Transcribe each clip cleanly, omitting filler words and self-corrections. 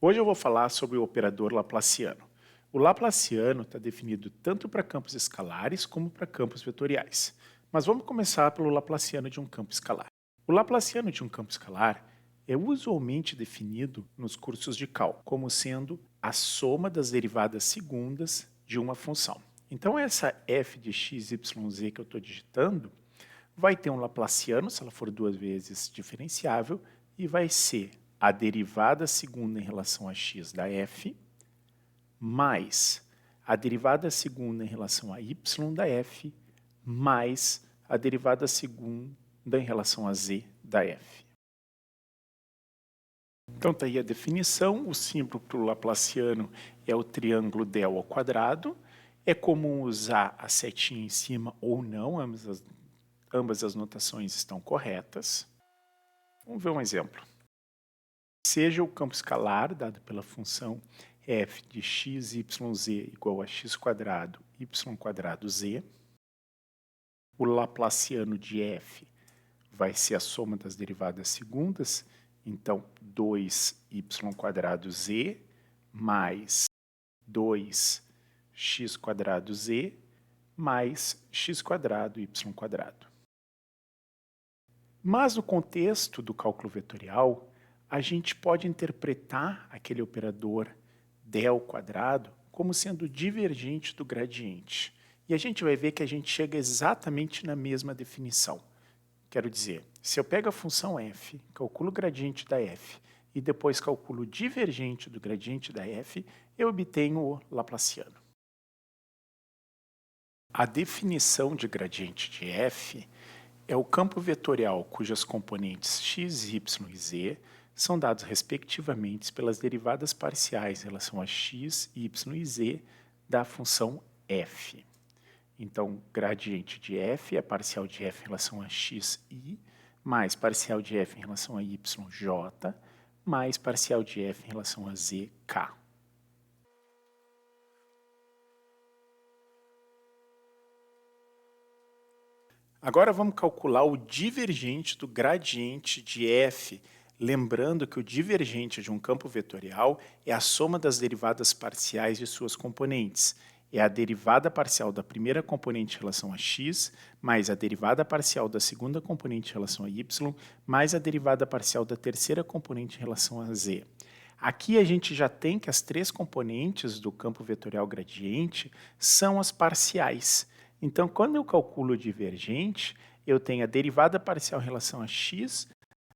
Hoje eu vou falar sobre o operador laplaciano. O laplaciano está definido tanto para campos escalares como para campos vetoriais. Mas vamos começar pelo laplaciano de um campo escalar. O laplaciano de um campo escalar é usualmente definido nos cursos de cálculo como sendo a soma das derivadas segundas de uma função. Então essa f de x, y, z que eu estou digitando vai ter um laplaciano, se ela for duas vezes diferenciável, e vai ser a derivada segunda em relação a x da f, mais a derivada segunda em relação a y da f, mais a derivada segunda em relação a z da f. Então está aí a definição, o símbolo para o laplaciano é o triângulo del ao quadrado, é comum usar a setinha em cima ou não, ambas as notações estão corretas. Vamos ver um exemplo. Seja o campo escalar, dado pela função f de x, y, z igual a x quadrado, y quadrado, z. O laplaciano de f vai ser a soma das derivadas segundas, então 2y quadrado z mais 2x quadrado z mais x quadrado y quadrado. Mas no contexto do cálculo vetorial, a gente pode interpretar aquele operador del quadrado como sendo divergente do gradiente. E a gente vai ver que a gente chega exatamente na mesma definição. Quero dizer, se eu pego a função f, calculo o gradiente da f e depois calculo o divergente do gradiente da f, eu obtenho o laplaciano. A definição de gradiente de f é o campo vetorial cujas componentes x, y e z são dados respectivamente pelas derivadas parciais em relação a x, y e z da função f. Então, gradiente de f é parcial de f em relação a x, i, mais parcial de f em relação a y, j, mais parcial de f em relação a z, k. Agora vamos calcular o divergente do gradiente de f, lembrando que o divergente de um campo vetorial é a soma das derivadas parciais de suas componentes. É a derivada parcial da primeira componente em relação a x, mais a derivada parcial da segunda componente em relação a y, mais a derivada parcial da terceira componente em relação a z. Aqui a gente já tem que as três componentes do campo vetorial gradiente são as parciais. Então, quando eu calculo o divergente, eu tenho a derivada parcial em relação a x,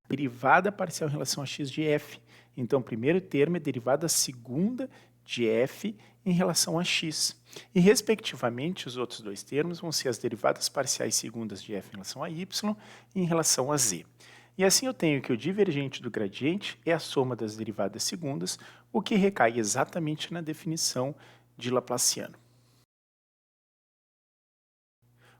a derivada parcial em relação a x de f. Então, o primeiro termo é a derivada segunda de f em relação a x. E, respectivamente, os outros dois termos vão ser as derivadas parciais segundas de f em relação a y e em relação a z. E assim eu tenho que o divergente do gradiente é a soma das derivadas segundas, o que recai exatamente na definição de Laplaciano.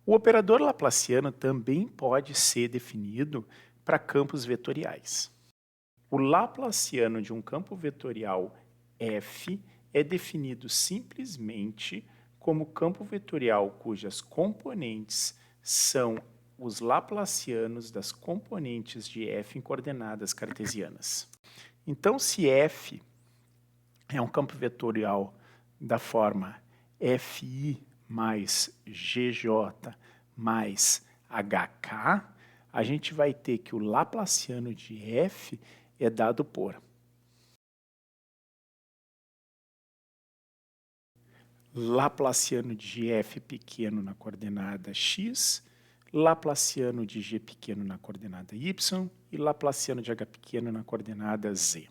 O operador laplaciano também pode ser definido para campos vetoriais. O laplaciano de um campo vetorial f é definido simplesmente como campo vetorial cujas componentes são os laplacianos das componentes de f em coordenadas cartesianas. Então, se f é um campo vetorial da forma fi mais GJ mais HK, a gente vai ter que o laplaciano de f é dado por laplaciano de f pequeno na coordenada x, laplaciano de g pequeno na coordenada y e laplaciano de h pequeno na coordenada z.